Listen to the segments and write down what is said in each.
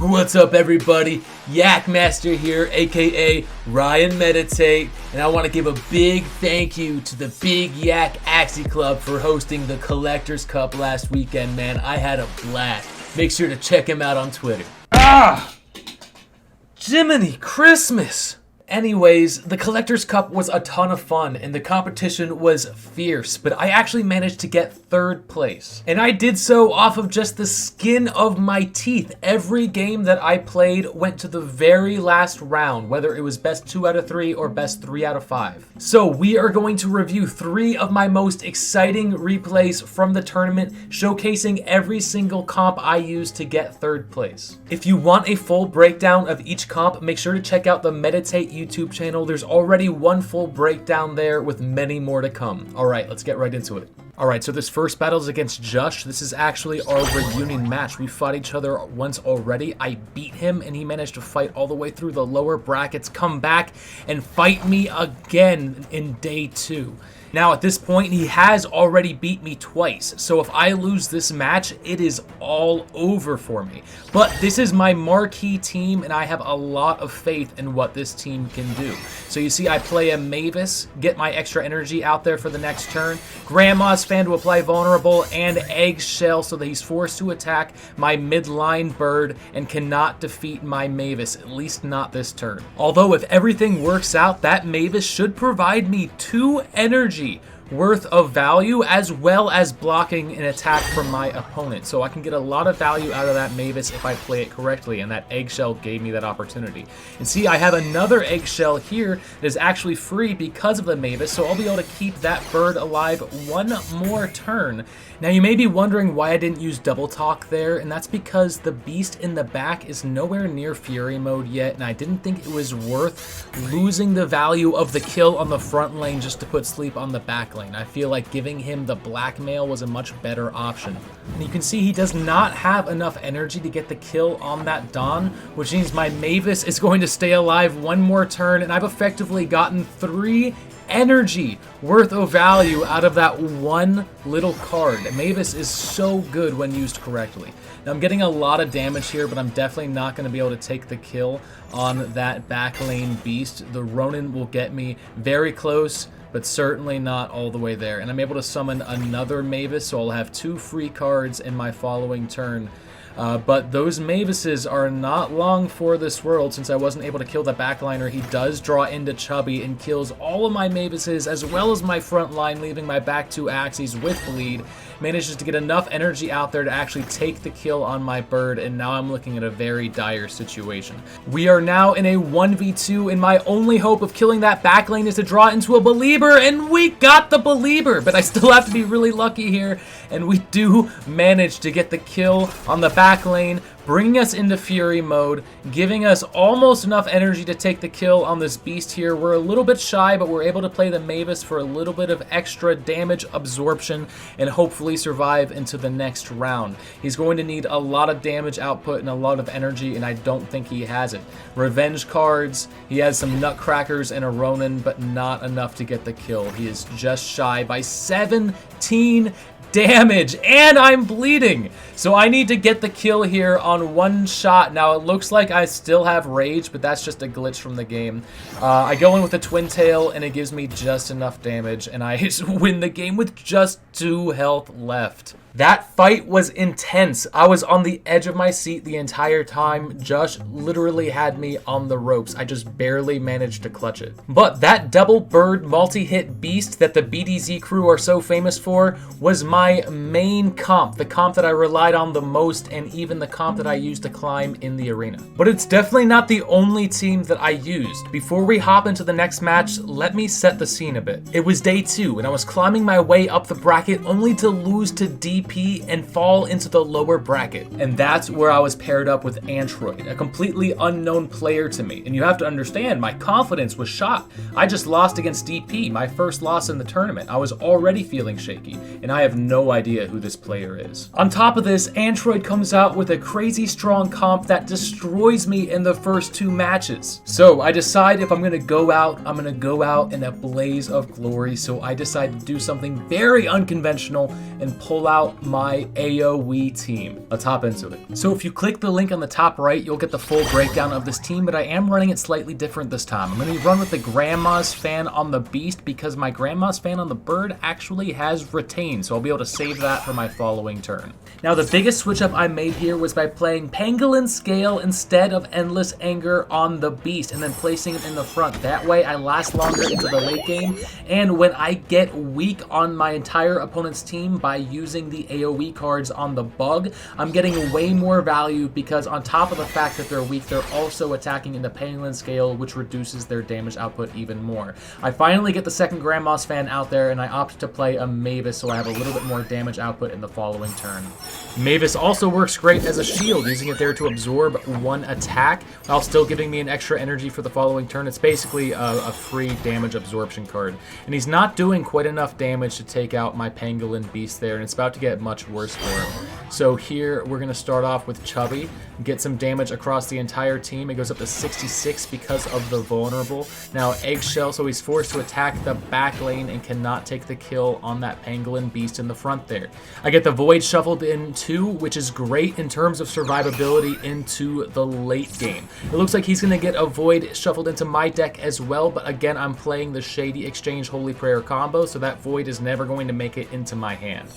What's up, everybody? Yak Master here, aka Ryan Meditate, and I want to give a big thank you to the Big Yak Axie Club for hosting the Collector's Cup last weekend, man. I had a blast. Make sure to check him out on Twitter. Jiminy Christmas! Anyways, the Collector's Cup was a ton of fun and the competition was fierce, but I actually managed to get third place. And I did so off of just the skin of my teeth. Every game that I played went to the very last round, whether it was best 2 out of 3 or best 3 out of 5. So we are going to review 3 of my most exciting replays from the tournament, showcasing every single comp I used to get third place. If you want a full breakdown of each comp, make sure to check out the Meditate YouTube channel. There's already one full breakdown there with many more to come. All right, let's get right into it. All right, so this first battle is against Josh. This is actually our reunion match. We fought each other once already. I beat him and he managed to fight all the way through the lower brackets, come back and fight me again in day 2. Now at this point, he has already beat me twice, so if I lose this match, it is all over for me. But this is my marquee team, and I have a lot of faith in what this team can do. So you see, I play a Mavis, get my extra energy out there for the next turn, Grandma's Fan to apply vulnerable, and Eggshell so that he's forced to attack my midline bird and cannot defeat my Mavis, at least not this turn. Although if everything works out, that Mavis should provide me 2 energy worth of value as well as blocking an attack from my opponent. So I can get a lot of value out of that Mavis if I play it correctly, and that Eggshell gave me that opportunity. And see, I have another Eggshell here that is actually free because of the Mavis, so I'll be able to keep that bird alive one more turn. Now you may be wondering why I didn't use double talk there, and that's because the beast in the back is nowhere near fury mode yet, and I didn't think it was worth losing the value of the kill on the front lane just to put sleep on the back lane. I feel like giving him the blackmail was a much better option. And you can see he does not have enough energy to get the kill on that Dawn, which means my Mavis is going to stay alive one more turn, and I've effectively gotten 3 energy worth of value out of that one little card. Mavis is so good when used correctly. Now I'm getting a lot of damage here, but I'm definitely not going to be able to take the kill on that back lane beast. The Ronin will get me very close, but certainly not all the way there. And I'm able to summon another Mavis, so I'll have 2 free cards in my following turn. But those Mavises are not long for this world. Since I wasn't able to kill the backliner, he does draw into Chubby and kills all of my Mavises as well as my front line, leaving my back 2 Axies with bleed. Manages to get enough energy out there to actually take the kill on my bird, and now I'm looking at a very dire situation. We are now in a 1v2, and my only hope of killing that back lane is to draw into a Belieber, and we got the Belieber, but I still have to be really lucky here, and we do manage to get the kill on the back lane, bringing us into fury mode, giving us almost enough energy to take the kill on this beast here. We're a little bit shy, but we're able to play the Mavis for a little bit of extra damage absorption and hopefully survive into the next round. He's going to need a lot of damage output and a lot of energy, and I don't think he has it. Revenge cards, he has some Nutcrackers and a Ronin, but not enough to get the kill. He is just shy by 17 damage, and I'm bleeding. So I need to get the kill here on one shot. Now it looks like I still have rage, but that's just a glitch from the game. I go in with a twin tail and it gives me just enough damage, and I win the game with just 2 health left. That fight was intense. I was on the edge of my seat the entire time. Josh literally had me on the ropes. I just barely managed to clutch it. But that double bird multi-hit beast that the BDZ crew are so famous for was my main comp, the comp that I relied on the most, and even the comp that I used to climb in the arena. But it's definitely not the only team that I used. Before we hop into the next match, let me set the scene a bit. It was day 2, and I was climbing my way up the bracket only to lose to DP and fall into the lower bracket. And that's where I was paired up with Android, a completely unknown player to me. And you have to understand, my confidence was shot. I just lost against DP, my first loss in the tournament. I was already feeling shaky, and I have no idea who this player is. On top of this, Android comes out with a crazy strong comp that destroys me in the first 2 matches. So I decide if I'm gonna go out, I'm gonna go out in a blaze of glory. So I decide to do something very unconventional and pull out my AoE team. Let's hop into it. So if you click the link on the top right, you'll get the full breakdown of this team, but I am running it slightly different this time. I'm gonna run with the Grandma's Fan on the Beast because my Grandma's Fan on the Bird actually has retained, so I'll be able to save that for my following turn. Now the biggest switch up I made here was by playing Pangolin Scale instead of Endless Anger on the Beast and then placing it in the front. That way I last longer into the late game, and when I get weak on my entire opponent's team by using the AoE cards on the Bug, I'm getting way more value because on top of the fact that they're weak, they're also attacking in the Pangolin Scale, which reduces their damage output even more. I finally get the second Grandma's Fan out there, and I opt to play a Mavis so I have a little bit more damage output in the following turn. Mavis also works great as a shield, using it there to absorb 1 attack while still giving me an extra energy for the following turn. It's basically a free damage absorption card. And he's not doing quite enough damage to take out my Pangolin Beast there, and it's about to get much worse for him. So here we're going to start off with Chubby, get some damage across the entire team. It goes up to 66 because of the vulnerable. Now Eggshell, so he's forced to attack the back lane and cannot take the kill on that Pangolin Beast in the front there. I get the Void shuffled in too, which is great in terms of survivability into the late game. It looks like he's going to get a Void shuffled into my deck as well, but again, I'm playing the Shady Exchange Holy Prayer combo, so that Void is never going to make it into my hand.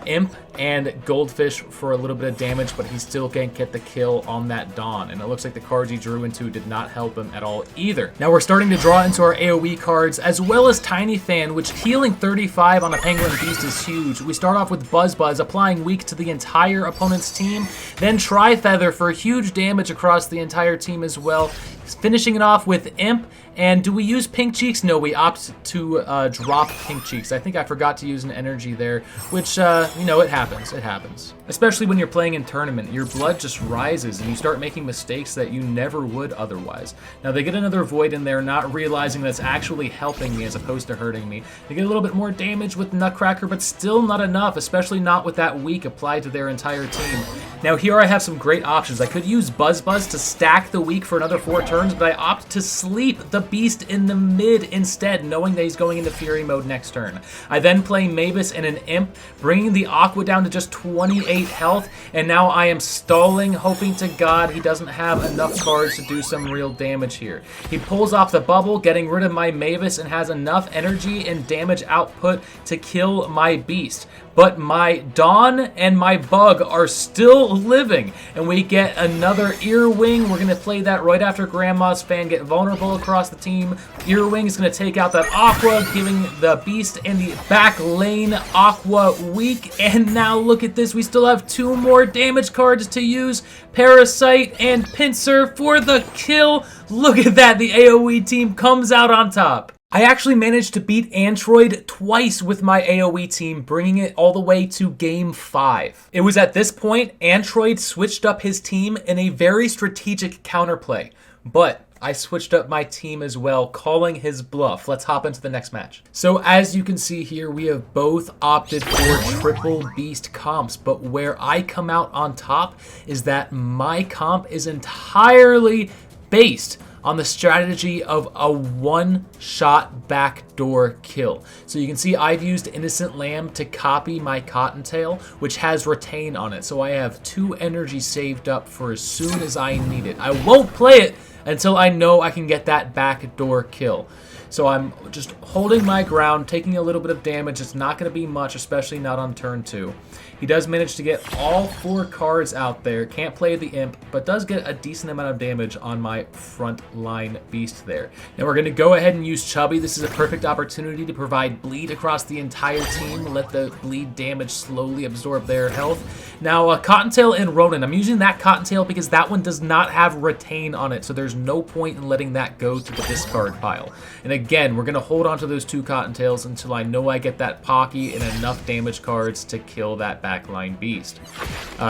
Imp and Goldfish for a little bit of damage, but he still can't get the kill on that Dawn, and it looks like the cards he drew into did not help him at all either. Now we're starting to draw into our AoE cards, as well as Tiny Fan, which healing 35 on a Pangolin Beast is huge. We start off with Buzz Buzz, applying weak to the entire opponent's team, then Tri-Feather for huge damage across the entire team as well, finishing it off with Imp. And do we use Pink Cheeks? No, we opt to drop Pink Cheeks. I think I forgot to use an energy there, which, you know, it happens. It happens. Especially when you're playing in tournament. Your blood just rises and you start making mistakes that you never would otherwise. Now, they get another Void in there, not realizing that's actually helping me as opposed to hurting me. They get a little bit more damage with Nutcracker, but still not enough, especially not with that weak applied to their entire team. Now, here I have some great options. I could use Buzz Buzz to stack the weak for another 4 turns, but I opt to sleep the Beast in the mid instead, knowing that he's going into Fury mode next turn. I then play Mavis and an Imp, bringing the Aqua down to just 28 health, and now I am stalling, hoping to God he doesn't have enough cards to do some real damage here. He pulls off the bubble, getting rid of my Mavis, and has enough energy and damage output to kill my Beast. But my Dawn and my Bug are still living, and we get another Earwing. We're going to play that right after Grandma's Fan get vulnerable across the team. Earwing is going to take out that Aqua, giving the Beast in the back lane Aqua weak. And now look at this, we still have 2 more damage cards to use. Parasite and Pincer for the kill. Look at that, the AoE team comes out on top. I actually managed to beat Android twice with my AoE team, bringing it all the way to game 5. It was at this point, Android switched up his team in a very strategic counterplay, but I switched up my team as well, calling his bluff. Let's hop into the next match. So as you can see here, we have both opted for triple Beast comps, but where I come out on top is that my comp is entirely based on the strategy of a one-shot backdoor kill. So you can see I've used Innocent Lamb to copy my Cottontail, which has Retain on it. So I have 2 energy saved up for as soon as I need it. I won't play it until I know I can get that backdoor kill. So I'm just holding my ground, taking a little bit of damage. It's not going to be much, especially not on turn 2. He does manage to get all 4 cards out there. Can't play the Imp, but does get a decent amount of damage on my front line Beast there. Now we're going to go ahead and use Chubby. This is a perfect opportunity to provide bleed across the entire team. Let the bleed damage slowly absorb their health. Now, Cottontail and Ronin, I'm using that Cottontail because that one does not have Retain on it, so there's no point in letting that go to the discard pile. And again, we're going to hold on to those 2 Cottontails until I know I get that Pocky and enough damage cards to kill that backline beast.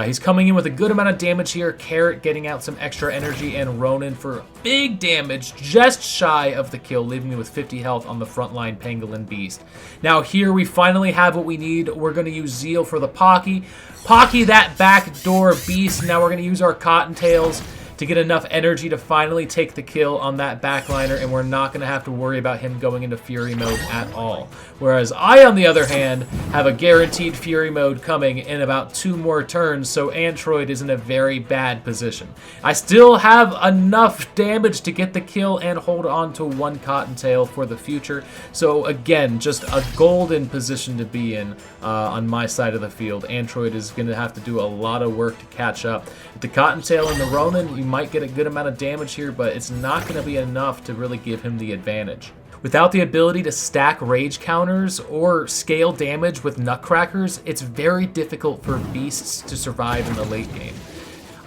He's coming in with a good amount of damage here. Carrot getting out some extra energy, and Ronin for big damage, just shy of the kill, leaving me with 50 health on the frontline Pangolin beast. Now here we finally have what we need. We're going to use Zeal for the Pocky. Pocky that backdoor beast. Now we're going to use our Cottontails to get enough energy to finally take the kill on that backliner, and we're not going to have to worry about him going into Fury mode at all. Whereas I, on the other hand, have a guaranteed Fury mode coming in about 2 more turns, so Android is in a very bad position. I still have enough damage to get the kill and hold on to 1 Cottontail for the future, so again, just a golden position to be in on my side of the field. Android is going to have to do a lot of work to catch up. With the Cottontail and the Ronin, you might get a good amount of damage here, but it's not going to be enough to really give him the advantage. Without the ability to stack rage counters or scale damage with nutcrackers, it's very difficult for beasts to survive in the late game.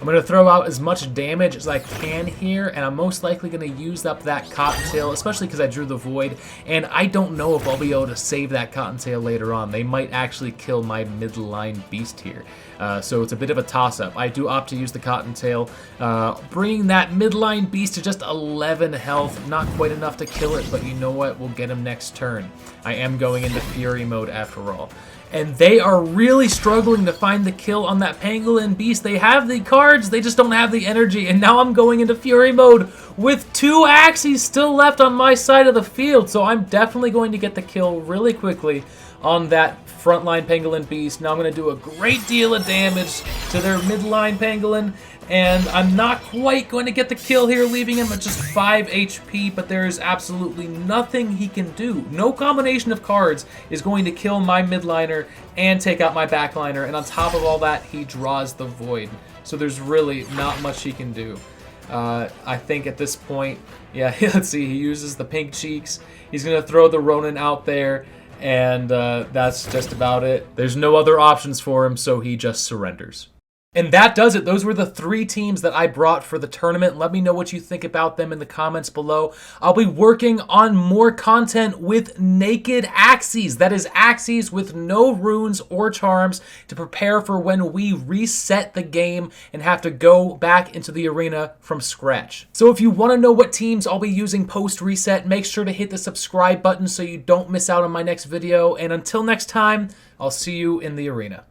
I'm going to throw out as much damage as I can here, and I'm most likely going to use up that Cottontail, especially because I drew the Void, and I don't know if I'll be able to save that Cottontail later on. They might actually kill my midline beast here, so it's a bit of a toss-up. I do opt to use the Cottontail, bringing that midline beast to just 11 health. Not quite enough to kill it, but you know what? We'll get him next turn. I am going into Fury mode after all. And they are really struggling to find the kill on that Pangolin beast. They have the cards, they just don't have the energy. And now I'm going into Fury mode with 2 Axies still left on my side of the field. So I'm definitely going to get the kill really quickly on that frontline Pangolin beast. Now I'm going to do a great deal of damage to their midline Pangolin. And I'm not quite going to get the kill here, leaving him at just 5 HP, but there is absolutely nothing he can do. No combination of cards is going to kill my midliner and take out my backliner, and on top of all that, he draws the Void. So there's really not much he can do. I think at this point, yeah, let's see, he uses the pink cheeks. He's going to throw the Ronin out there, and that's just about it. There's no other options for him, so he just surrenders. And that does it. Those were the 3 teams that I brought for the tournament. Let me know what you think about them in the comments below. I'll be working on more content with naked Axies. That is Axies with no runes or charms to prepare for when we reset the game and have to go back into the arena from scratch. So if you want to know what teams I'll be using post-reset, make sure to hit the subscribe button so you don't miss out on my next video. And until next time, I'll see you in the arena.